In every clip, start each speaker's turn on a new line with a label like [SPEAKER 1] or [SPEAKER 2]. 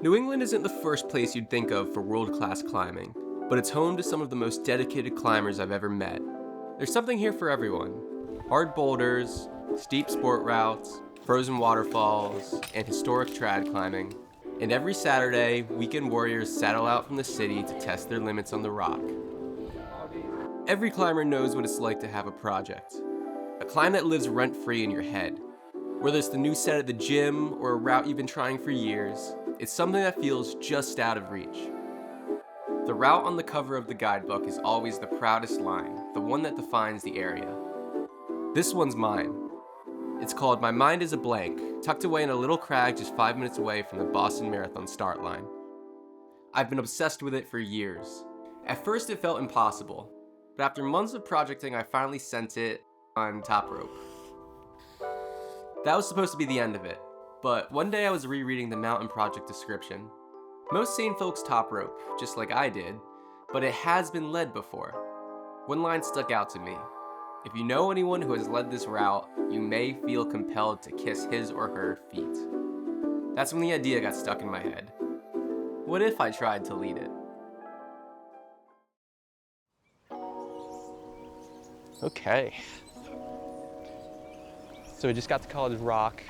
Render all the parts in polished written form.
[SPEAKER 1] New England isn't the first place you'd think of for world-class climbing, but it's home to some of the most dedicated climbers I've ever met. There's something here for everyone. Hard boulders, steep sport routes, frozen waterfalls, and historic trad climbing. And every Saturday, weekend warriors saddle out from the city to test their limits on the rock. Every climber knows what it's like to have a project. A climb that lives rent-free in your head. Whether it's the new set at the gym or a route you've been trying for years, it's something that feels just out of reach. The route on the cover of the guidebook is always the proudest line, the one that defines the area. This one's mine. It's called My Mind is a Blank, tucked away in a little crag just 5 minutes away from the Boston Marathon start line. I've been obsessed with it for years. At first it felt impossible, but after months of projecting I finally sent it on top rope. That was supposed to be the end of it, but one day I was rereading the mountain project description. Most sane folks top rope, just like I did, but it has been led before. One line stuck out to me. If you know anyone who has led this route, you may feel compelled to kiss his or her feet. That's when the idea got stuck in my head. What if I tried to lead it?
[SPEAKER 2] Okay. So we just got to College Rock.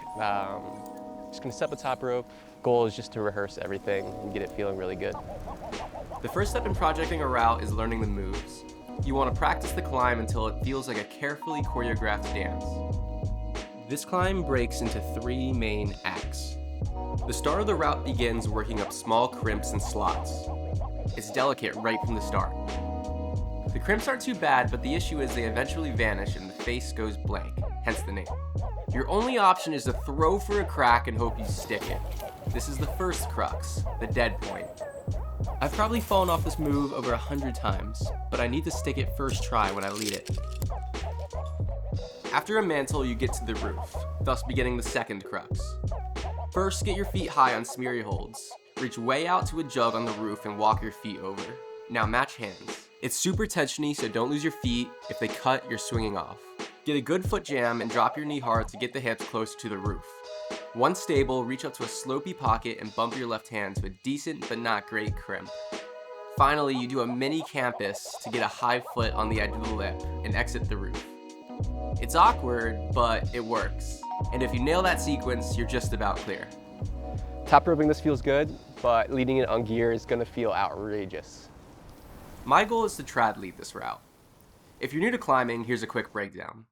[SPEAKER 2] Just gonna set the top rope. Goal is just to rehearse everything and get it feeling really good.
[SPEAKER 1] The first step in projecting a route is learning the moves. You want to practice the climb until it feels like a carefully choreographed dance. This climb breaks into 3 main acts. The start of the route begins working up small crimps and slots. It's delicate right from the start. The crimps aren't too bad, but the issue is they eventually vanish and the face goes blank, hence the name. Your only option is to throw for a crack and hope you stick it. This is the first crux, the dead point. I've probably fallen off this move over 100 times, but I need to stick it first try when I lead it. After a mantle, you get to the roof, thus beginning the second crux. First, get your feet high on smeary holds. Reach way out to a jug on the roof and walk your feet over. Now match hands. It's super tensiony, so don't lose your feet. If they cut, you're swinging off. Get a good foot jam and drop your knee hard to get the hips close to the roof. Once stable, reach up to a slopey pocket and bump your left hand to a decent but not great crimp. Finally, you do a mini campus to get a high foot on the edge of the lip and exit the roof. It's awkward, but it works. And if you nail that sequence, you're just about clear.
[SPEAKER 2] Top roping this feels good, but leading it on gear is gonna feel outrageous.
[SPEAKER 1] My goal is to trad lead this route. If you're new to climbing, here's a quick breakdown.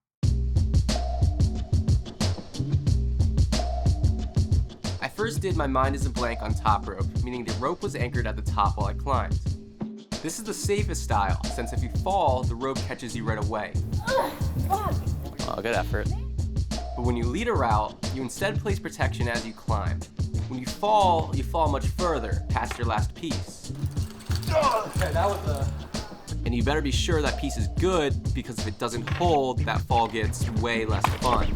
[SPEAKER 1] I first did My Mind is a Blank on top rope, meaning the rope was anchored at the top while I climbed. This is the safest style, since if you fall, the rope catches you right away.
[SPEAKER 2] Oh, good effort.
[SPEAKER 1] But when you lead a route, you instead place protection as you climb. When you fall much further, past your last piece.
[SPEAKER 2] Okay, that was
[SPEAKER 1] And you better be sure that piece is good, because if it doesn't hold, that fall gets way less fun.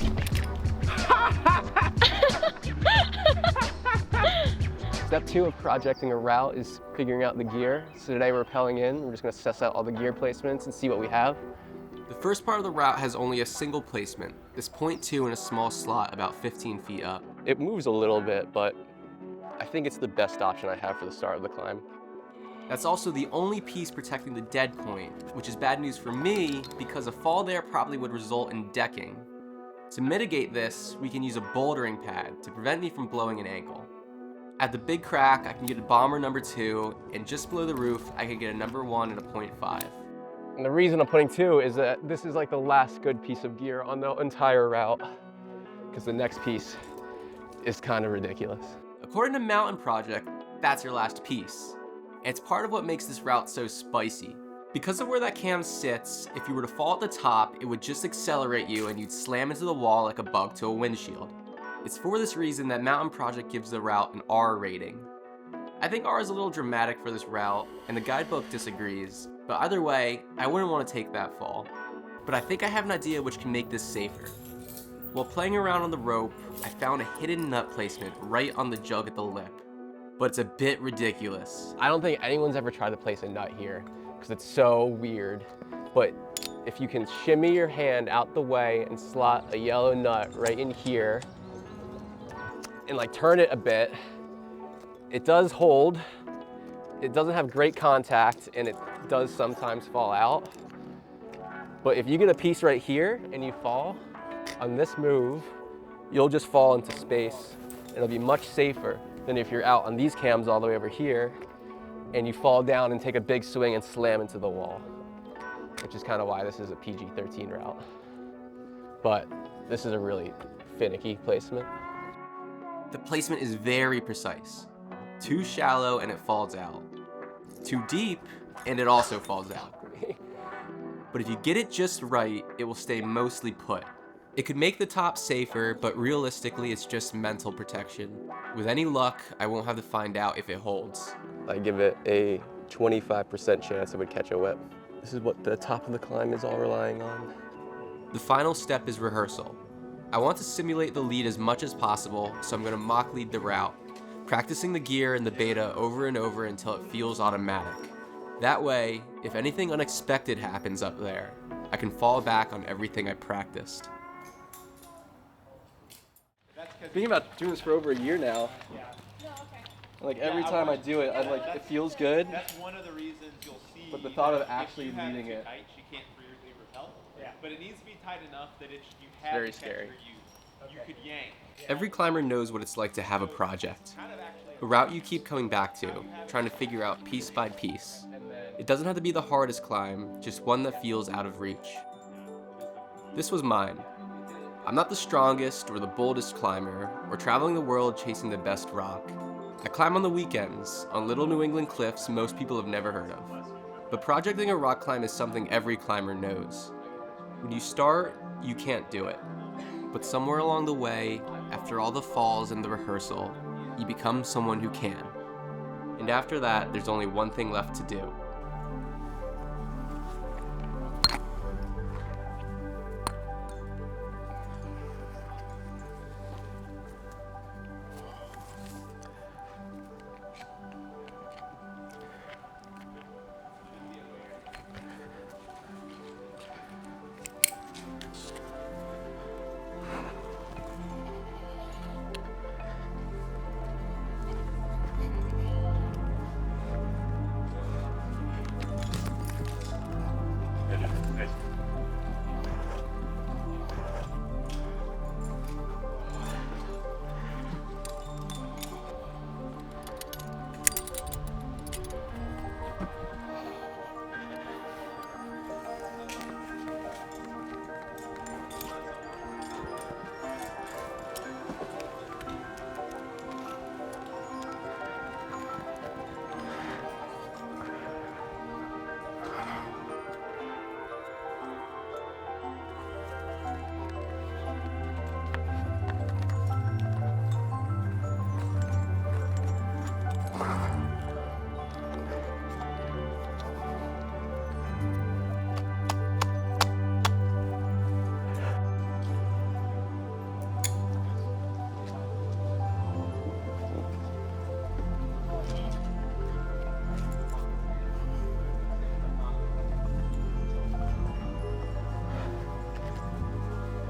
[SPEAKER 2] Step 2 of projecting a route is figuring out the gear. So today we're rappelling in. We're just gonna suss out all the gear placements and see what we have.
[SPEAKER 1] The first part of the route has only a single placement, this point 2 in a small slot about 15 feet up.
[SPEAKER 2] It moves a little bit, but I think it's the best option I have for the start of the climb.
[SPEAKER 1] That's also the only piece protecting the dead point, which is bad news for me because a fall there probably would result in decking. To mitigate this, we can use a bouldering pad to prevent me from blowing an ankle. At the big crack, I can get a bomber number 2, and just below the roof, I can get a number 1 and a .5.
[SPEAKER 2] And the reason I'm putting 2 is that this is like the last good piece of gear on the entire route, because the next piece is kind of ridiculous.
[SPEAKER 1] According to Mountain Project, that's your last piece. And it's part of what makes this route so spicy. Because of where that cam sits, if you were to fall at the top, it would just accelerate you and you'd slam into the wall like a bug to a windshield. It's for this reason that Mountain Project gives the route an R rating. I think R is a little dramatic for this route, and the guidebook disagrees, but either way, I wouldn't want to take that fall. But I think I have an idea which can make this safer. While playing around on the rope, I found a hidden nut placement right on the jug at the lip. But it's a bit ridiculous.
[SPEAKER 2] I don't think anyone's ever tried to place a nut here because it's so weird. But if you can shimmy your hand out the way and slot a yellow nut right in here and like turn it a bit, It does hold. It doesn't have great contact, and it does sometimes fall out. But if you get a piece right here and you fall on this move, you'll just fall into space. It'll be much safer than if you're out on these cams all the way over here and you fall down and take a big swing and slam into the wall, which is kind of why this is a PG-13 route. But this is a really finicky placement.
[SPEAKER 1] The placement is very precise. Too shallow and it falls out. Too deep and it also falls out. But if you get it just right, it will stay mostly put. It could make the top safer, but realistically it's just mental protection. With any luck, I won't have to find out if it holds.
[SPEAKER 2] I give it a 25% chance it would catch a whip. This is what the top of the climb is all relying on.
[SPEAKER 1] The final step is rehearsal. I want to simulate the lead as much as possible, so I'm gonna mock lead the route, practicing the gear and the beta over and over until it feels automatic. That way, if anything unexpected happens up there, I can fall back on everything I practiced.
[SPEAKER 2] Thinking about doing this for over a year now. Like every time I do it, it feels good.
[SPEAKER 3] That's one of the reasons you'll see.
[SPEAKER 2] But the thought of
[SPEAKER 3] if
[SPEAKER 2] actually
[SPEAKER 3] you have
[SPEAKER 2] leading
[SPEAKER 3] too
[SPEAKER 2] it.
[SPEAKER 3] tight, she can't freely repel.
[SPEAKER 4] Yeah.
[SPEAKER 3] But it needs to be tight enough that you have
[SPEAKER 2] very
[SPEAKER 3] to catch
[SPEAKER 2] scary.
[SPEAKER 3] her you could yank.
[SPEAKER 1] Every climber knows what it's like to have a project. A route you keep coming back to, trying to figure out piece by piece. It doesn't have to be the hardest climb, just one that feels out of reach. This was mine. I'm not the strongest or the boldest climber, or traveling the world chasing the best rock. I climb on the weekends, on little New England cliffs most people have never heard of. But projecting a rock climb is something every climber knows. When you start, you can't do it. But somewhere along the way, after all the falls and the rehearsal, you become someone who can. And after that, there's only one thing left to do.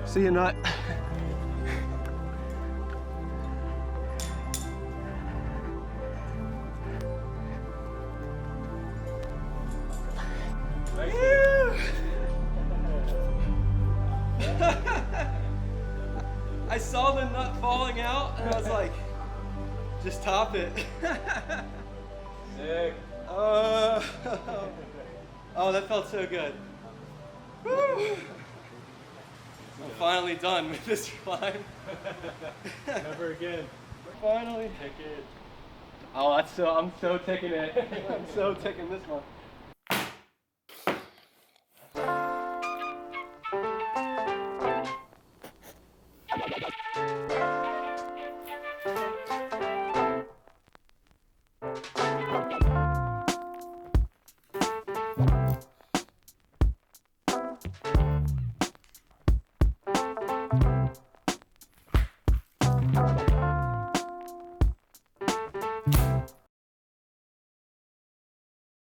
[SPEAKER 2] See you, Nut. I saw the nut falling out and I was like, just top it.
[SPEAKER 4] Sick.
[SPEAKER 2] Oh, that felt so good. Woo. I'm finally done with this climb.
[SPEAKER 4] Never again.
[SPEAKER 2] Finally.
[SPEAKER 4] Take it.
[SPEAKER 2] Oh, I'm so taking it. I'm so taking this one.